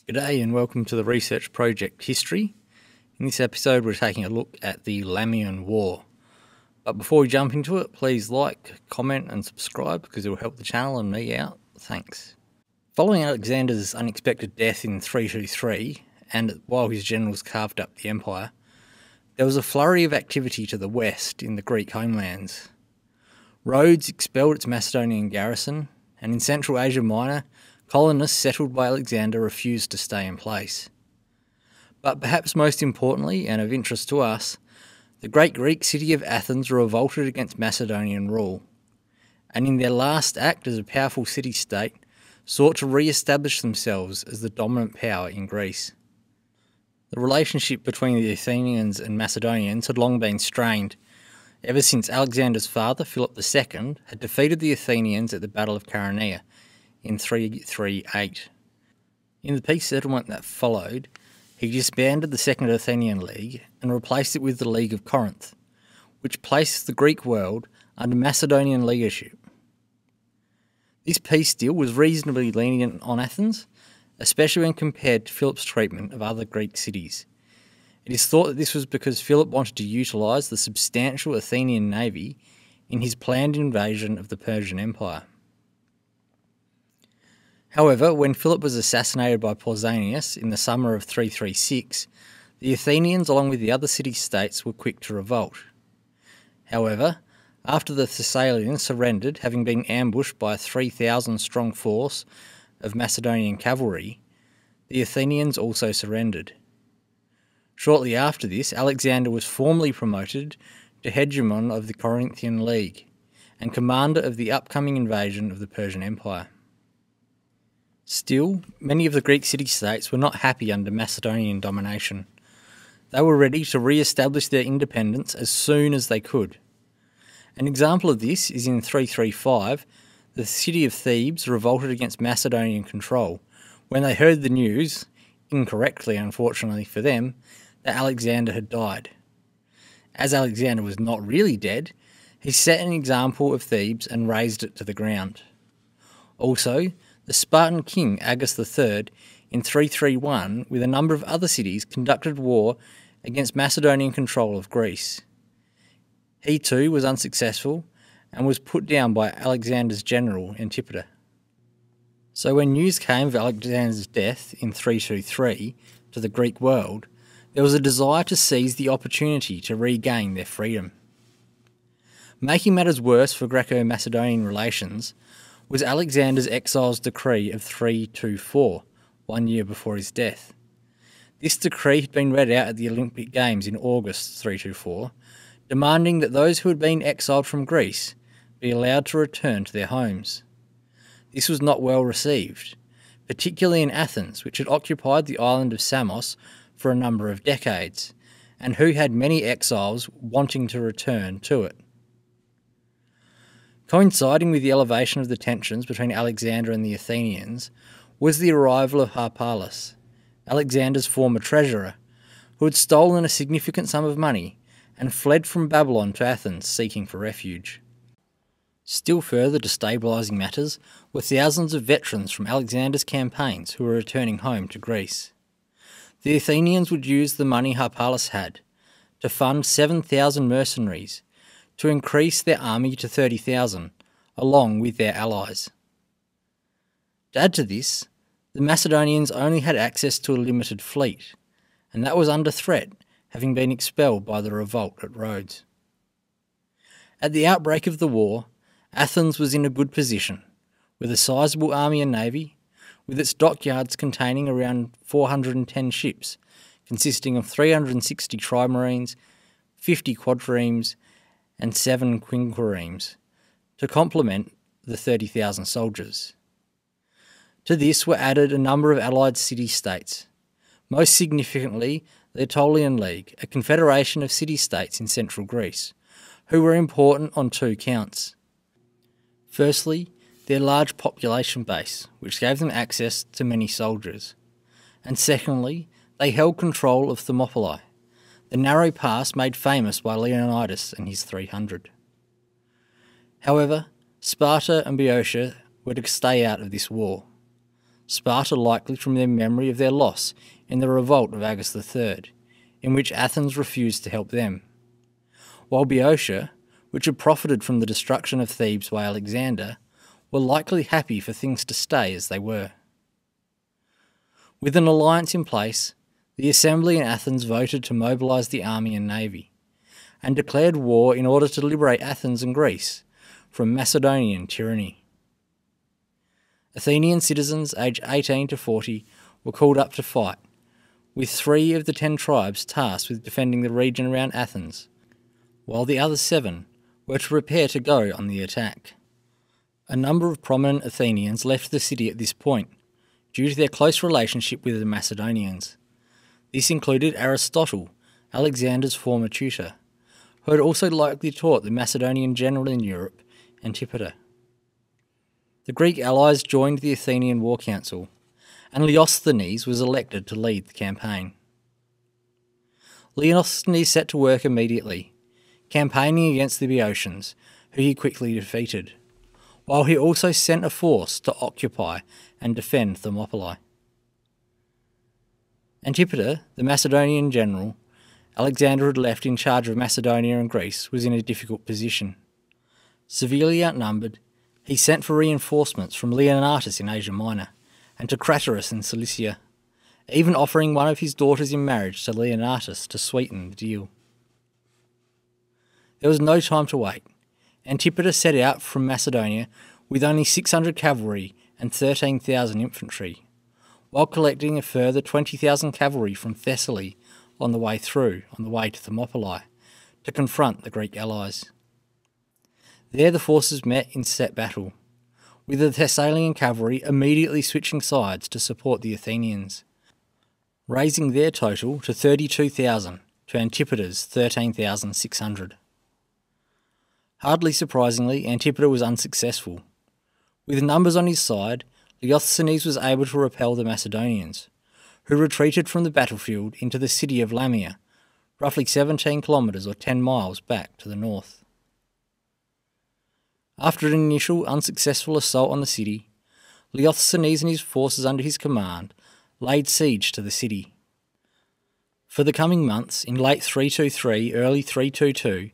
G'day and welcome to the research project History. In this episode we're taking a look at the Lamian War. But before we jump into it, please like, comment and subscribe because it will help the channel and me out. Thanks. Following Alexander's unexpected death in 323, and while his generals carved up the empire, there was a flurry of activity to the west in the Greek homelands. Rhodes expelled its Macedonian garrison, and in Central Asia Minor, colonists settled by Alexander refused to stay in place. But perhaps most importantly, and of interest to us, the great Greek city of Athens revolted against Macedonian rule, and in their last act as a powerful city-state, sought to re-establish themselves as the dominant power in Greece. The relationship between the Athenians and Macedonians had long been strained, ever since Alexander's father, Philip II, had defeated the Athenians at the Battle of Chaeronea in 338. In the peace settlement that followed, he disbanded the Second Athenian League and replaced it with the League of Corinth, which placed the Greek world under Macedonian leadership. This peace deal was reasonably lenient on Athens, especially when compared to Philip's treatment of other Greek cities. It is thought that this was because Philip wanted to utilise the substantial Athenian navy in his planned invasion of the Persian Empire. However, when Philip was assassinated by Pausanias in the summer of 336, the Athenians, along with the other city-states, were quick to revolt. However, after the Thessalians surrendered, having been ambushed by a 3,000-strong force of Macedonian cavalry, the Athenians also surrendered. Shortly after this, Alexander was formally promoted to hegemon of the Corinthian League and commander of the upcoming invasion of the Persian Empire. Still, many of the Greek city-states were not happy under Macedonian domination. They were ready to re-establish their independence as soon as they could. An example of this is in 335, the city of Thebes revolted against Macedonian control when they heard the news, incorrectly unfortunately for them, that Alexander had died. As Alexander was not really dead, he set an example of Thebes and razed it to the ground. Also, the Spartan king Agis III in 331 with a number of other cities conducted war against Macedonian control of Greece. He too was unsuccessful and was put down by Alexander's general Antipater. So when news came of Alexander's death in 323 to the Greek world, there was a desire to seize the opportunity to regain their freedom. Making matters worse for Greco-Macedonian relations was Alexander's exile's decree of 324, 1 year before his death. This decree had been read out at the Olympic Games in August 324, demanding that those who had been exiled from Greece be allowed to return to their homes. This was not well received, particularly in Athens, which had occupied the island of Samos for a number of decades, and who had many exiles wanting to return to it. Coinciding with the elevation of the tensions between Alexander and the Athenians was the arrival of Harpagus, Alexander's former treasurer, who had stolen a significant sum of money and fled from Babylon to Athens seeking for refuge. Still further destabilising matters were thousands of veterans from Alexander's campaigns who were returning home to Greece. The Athenians would use the money Harpagus had to fund 7,000 mercenaries to increase their army to 30,000, along with their allies. To add to this, the Macedonians only had access to a limited fleet, and that was under threat, having been expelled by the revolt at Rhodes. At the outbreak of the war, Athens was in a good position, with a sizable army and navy, with its dockyards containing around 410 ships, consisting of 360 trimarines, 50 quadriremes, and 7 quinquiremes, to complement the 30,000 soldiers. To this were added a number of allied city-states, most significantly the Aetolian League, a confederation of city-states in central Greece, who were important on two counts. Firstly, their large population base, which gave them access to many soldiers, and secondly, they held control of Thermopylae, the narrow pass made famous by Leonidas and his 300. However, Sparta and Boeotia were to stay out of this war. Sparta likely from their memory of their loss in the revolt of Agis III, in which Athens refused to help them, while Boeotia, which had profited from the destruction of Thebes by Alexander, were likely happy for things to stay as they were. With an alliance in place, the assembly in Athens voted to mobilise the army and navy, and declared war in order to liberate Athens and Greece from Macedonian tyranny. Athenian citizens aged 18 to 40 were called up to fight, with 3 of the 10 tribes tasked with defending the region around Athens, while the other 7 were to prepare to go on the attack. A number of prominent Athenians left the city at this point, due to their close relationship with the Macedonians. This included Aristotle, Alexander's former tutor, who had also likely taught the Macedonian general in Europe, Antipater. The Greek allies joined the Athenian War Council, and Leosthenes was elected to lead the campaign. Leosthenes set to work immediately, campaigning against the Boeotians, who he quickly defeated, while he also sent a force to occupy and defend Thermopylae. Antipater, the Macedonian general Alexander had left in charge of Macedonia and Greece, was in a difficult position. Severely outnumbered, he sent for reinforcements from Leonatus in Asia Minor and to Craterus in Cilicia, even offering one of his daughters in marriage to Leonatus to sweeten the deal. There was no time to wait. Antipater set out from Macedonia with only 600 cavalry and 13,000 infantry, while collecting a further 20,000 cavalry from Thessaly on the way to Thermopylae, to confront the Greek allies. There the forces met in set battle, with the Thessalian cavalry immediately switching sides to support the Athenians, raising their total to 32,000 to Antipater's 13,600. Hardly surprisingly, Antipater was unsuccessful. With numbers on his side, Leosthenes was able to repel the Macedonians, who retreated from the battlefield into the city of Lamia, roughly 17 kilometres or 10 miles back to the north. After an initial unsuccessful assault on the city, Leosthenes and his forces under his command laid siege to the city. For the coming months, in late 323, early 322,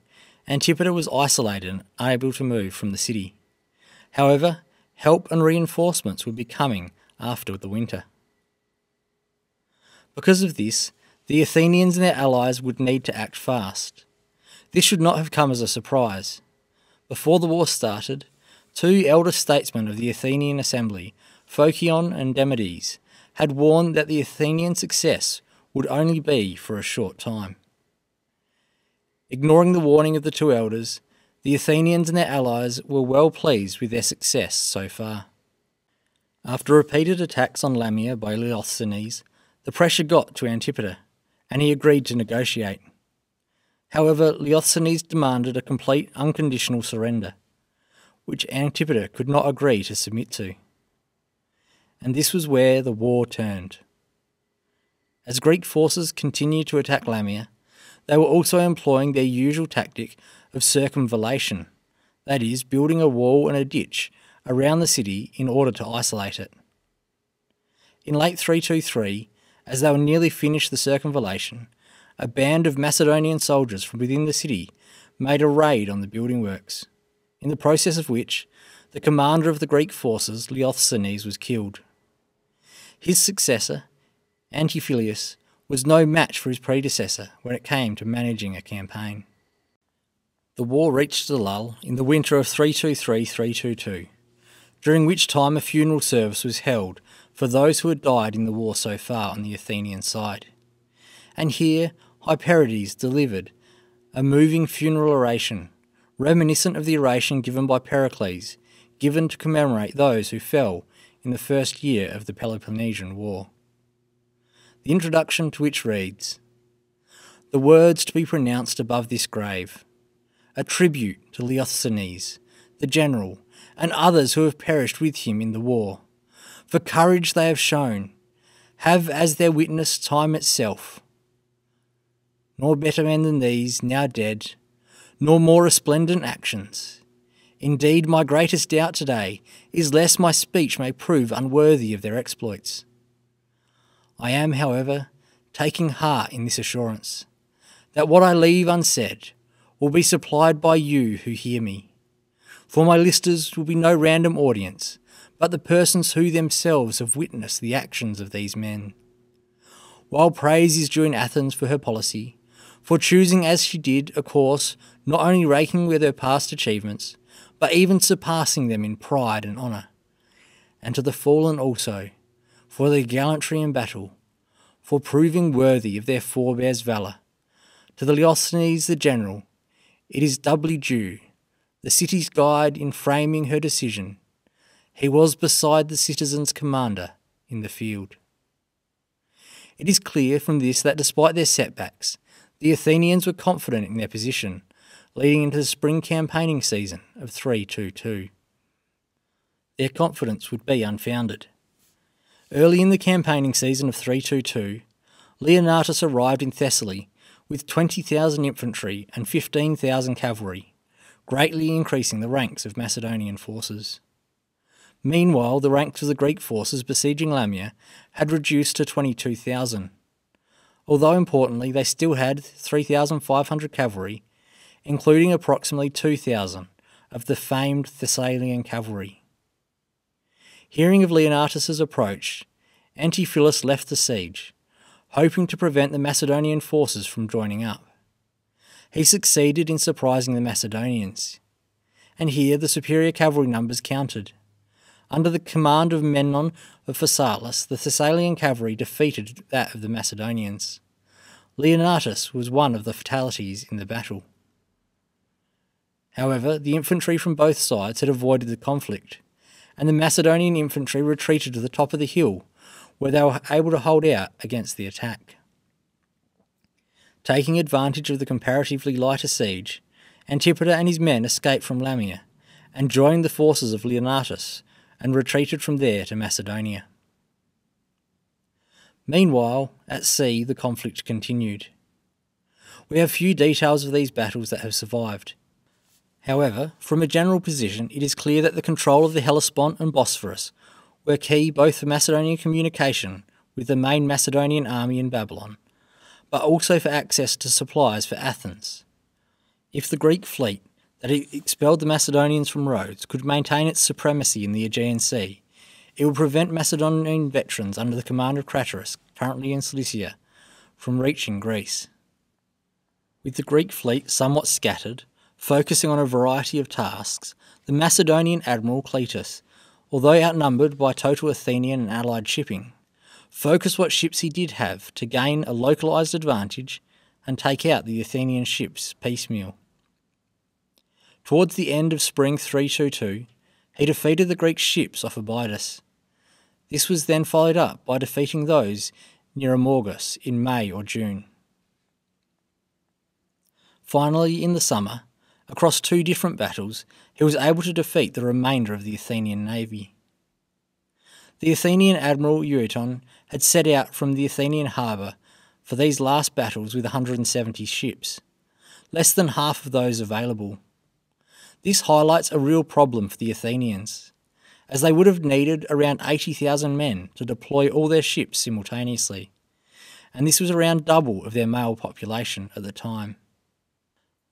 Antipater was isolated and unable to move from the city. However, help and reinforcements would be coming after the winter. Because of this, the Athenians and their allies would need to act fast. This should not have come as a surprise. Before the war started, 2 elder statesmen of the Athenian assembly, Phocion and Demades, had warned that the Athenian success would only be for a short time. Ignoring the warning of the 2 elders, the Athenians and their allies were well pleased with their success so far. After repeated attacks on Lamia by Leosthenes, the pressure got to Antipater, and he agreed to negotiate. However, Leosthenes demanded a complete unconditional surrender, which Antipater could not agree to submit to. And this was where the war turned. As Greek forces continued to attack Lamia, they were also employing their usual tactic of circumvallation, that is, building a wall and a ditch around the city in order to isolate it. In late 323, as they were nearly finished the circumvallation, a band of Macedonian soldiers from within the city made a raid on the building works, in the process of which the commander of the Greek forces, Leosthenes, was killed. His successor, Antiphilus, was no match for his predecessor when it came to managing a campaign. The war reached a lull in the winter of 323-322, during which time a funeral service was held for those who had died in the war so far on the Athenian side. And here Hyperides delivered a moving funeral oration, reminiscent of the oration given by Pericles, given to commemorate those who fell in the first year of the Peloponnesian War. The introduction to which reads, "The words to be pronounced above this grave, a tribute to Leosthenes, the general, and others who have perished with him in the war, for courage they have shown, have as their witness time itself. Nor better men than these, now dead, nor more resplendent actions, Indeed, my greatest doubt today is lest my speech may prove unworthy of their exploits. I am, however, taking heart in this assurance, that what I leave unsaid will be supplied by you who hear me. For my listeners will be no random audience, but the persons who themselves have witnessed the actions of these men. While praise is due in Athens for her policy, for choosing as she did a course not only ranking with her past achievements, but even surpassing them in pride and honour, and to the fallen also, for their gallantry in battle, for proving worthy of their forebears' valour. To the Leosthenes the general, it is doubly due, the city's guide in framing her decision. He was beside the citizens' commander in the field. It is clear from this that despite their setbacks, the Athenians were confident in their position, leading into the spring campaigning season of 322. Their confidence would be unfounded. Early in the campaigning season of 322, Leonatus arrived in Thessaly with 20,000 infantry and 15,000 cavalry, greatly increasing the ranks of Macedonian forces. Meanwhile, the ranks of the Greek forces besieging Lamia had reduced to 22,000. Although importantly, they still had 3,500 cavalry, including approximately 2,000 of the famed Thessalian cavalry. Hearing of Leonatus's approach, Antiphilus left the siege, hoping to prevent the Macedonian forces from joining up. He succeeded in surprising the Macedonians, and here the superior cavalry numbers counted. Under the command of Memnon of Phasaelus, the Thessalian cavalry defeated that of the Macedonians. Leonatus was one of the fatalities in the battle. However, the infantry from both sides had avoided the conflict, and the Macedonian infantry retreated to the top of the hill, where they were able to hold out against the attack. Taking advantage of the comparatively lighter siege, Antipater and his men escaped from Lamia, and joined the forces of Leonatus, and retreated from there to Macedonia. Meanwhile, at sea the conflict continued. We have few details of these battles that have survived. However, from a general position, it is clear that the control of the Hellespont and Bosphorus were key both for Macedonian communication with the main Macedonian army in Babylon, but also for access to supplies for Athens. If the Greek fleet that expelled the Macedonians from Rhodes could maintain its supremacy in the Aegean Sea, it would prevent Macedonian veterans under the command of Craterus, currently in Cilicia, from reaching Greece. With the Greek fleet somewhat scattered, focusing on a variety of tasks, the Macedonian admiral Cletus, although outnumbered by total Athenian and allied shipping, focused what ships he did have to gain a localised advantage and take out the Athenian ships piecemeal. Towards the end of spring 322, he defeated the Greek ships off Abydos. This was then followed up by defeating those near Amorgos in May or June. Finally, in the summer, across two different battles, he was able to defeat the remainder of the Athenian navy. The Athenian admiral Eueton had set out from the Athenian harbour for these last battles with 170 ships, less than half of those available. This highlights a real problem for the Athenians, as they would have needed around 80,000 men to deploy all their ships simultaneously, and this was around double of their male population at the time.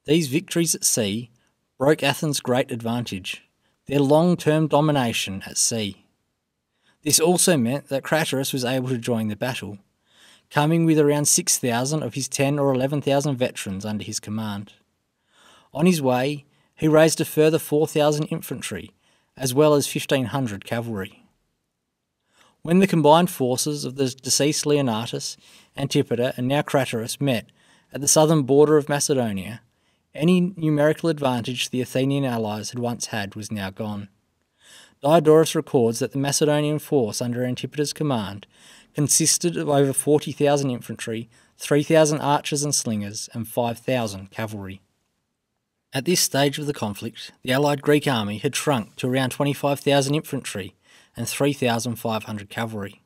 These victories at sea broke Athens' great advantage, their long-term domination at sea. This also meant that Craterus was able to join the battle, coming with around 6,000 of his 10 or 11,000 veterans under his command. On his way, he raised a further 4,000 infantry, as well as 1,500 cavalry. When the combined forces of the deceased Leonatus, Antipater, and now Craterus met at the southern border of Macedonia, any numerical advantage the Athenian allies had once had was now gone. Diadochi records that the Macedonian force under Antipater's command consisted of over 40,000 infantry, 3,000 archers and slingers, and 5,000 cavalry. At this stage of the conflict, the allied Greek army had shrunk to around 25,000 infantry and 3,500 cavalry,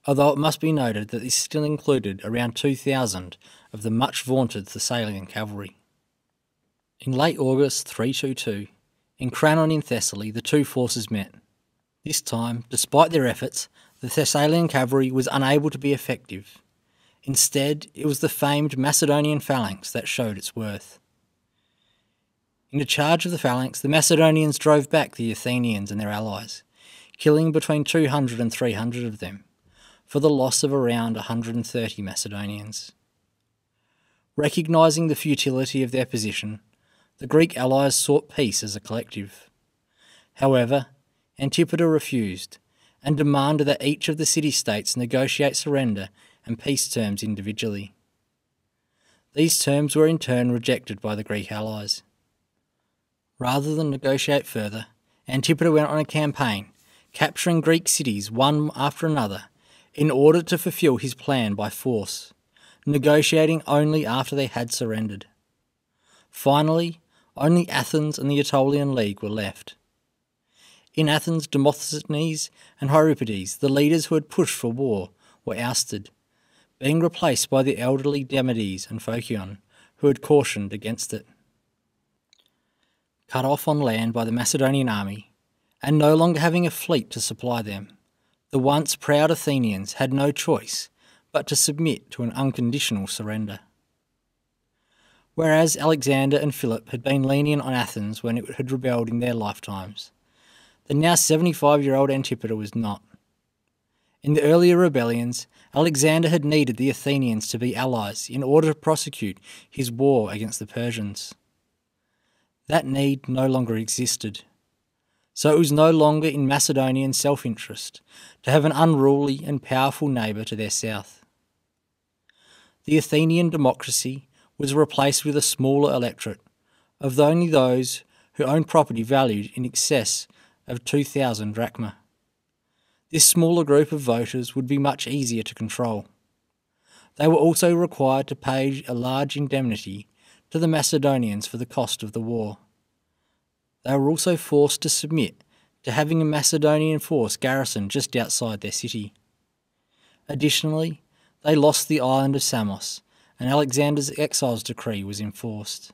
although it must be noted that this still included around 2,000 of the much vaunted Thessalian cavalry. In late August 322, In Cranon in Thessaly, the two forces met. This time, despite their efforts, the Thessalian cavalry was unable to be effective. Instead, it was the famed Macedonian phalanx that showed its worth. In a charge of the phalanx, the Macedonians drove back the Athenians and their allies, killing between 200 and 300 of them, for the loss of around 130 Macedonians. Recognising the futility of their position, the Greek allies sought peace as a collective. However, Antipater refused, and demanded that each of the city-states negotiate surrender and peace terms individually. These terms were in turn rejected by the Greek allies. Rather than negotiate further, Antipater went on a campaign, capturing Greek cities one after another, in order to fulfil his plan by force, negotiating only after they had surrendered. Finally, only Athens and the Aetolian League were left. In Athens, Demosthenes and Euripides, the leaders who had pushed for war, were ousted, being replaced by the elderly Demades and Phocion, who had cautioned against it. Cut off on land by the Macedonian army, and no longer having a fleet to supply them, the once proud Athenians had no choice but to submit to an unconditional surrender. Whereas Alexander and Philip had been lenient on Athens when it had rebelled in their lifetimes, the now 75-year-old Antipater was not. In the earlier rebellions, Alexander had needed the Athenians to be allies in order to prosecute his war against the Persians. That need no longer existed, so it was no longer in Macedonian self-interest to have an unruly and powerful neighbour to their south. The Athenian Democracy was replaced with a smaller electorate of only those who owned property valued in excess of 2,000 drachma. This smaller group of voters would be much easier to control. They were also required to pay a large indemnity to the Macedonians for the cost of the war. They were also forced to submit to having a Macedonian force garrisoned just outside their city. Additionally, they lost the island of Samos, and Alexander's exiles decree was enforced.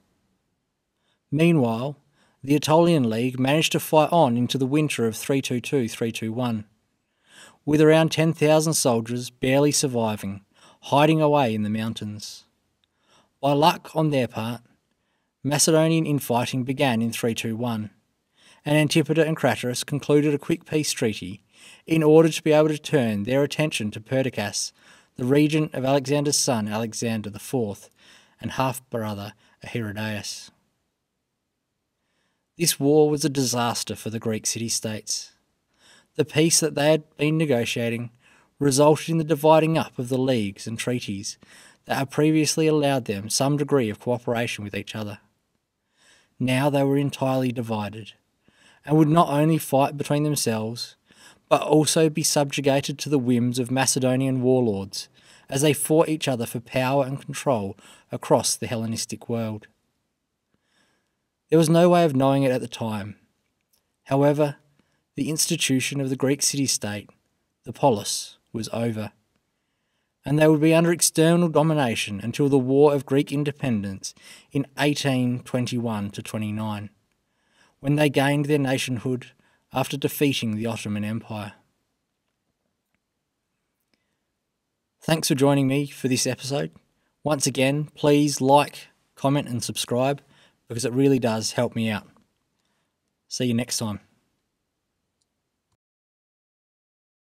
Meanwhile, the Aetolian League managed to fight on into the winter of 322-321, with around 10,000 soldiers barely surviving, hiding away in the mountains. By luck on their part, Macedonian infighting began in 321, and Antipater and Craterus concluded a quick peace treaty in order to be able to turn their attention to Perdiccas, the regent of Alexander's son Alexander IV, and half-brother Ahiridaeus. This war was a disaster for the Greek city-states. The peace that they had been negotiating resulted in the dividing up of the leagues and treaties that had previously allowed them some degree of cooperation with each other. Now they were entirely divided, and would not only fight between themselves, but also be subjugated to the whims of Macedonian warlords as they fought each other for power and control across the Hellenistic world. There was no way of knowing it at the time. However, the institution of the Greek city-state, the polis, was over, and they would be under external domination until the War of Greek Independence in 1821-29, when they gained their nationhood after defeating the Ottoman Empire. Thanks for joining me for this episode. Once again, please like, comment and subscribe, because it really does help me out. See you next time.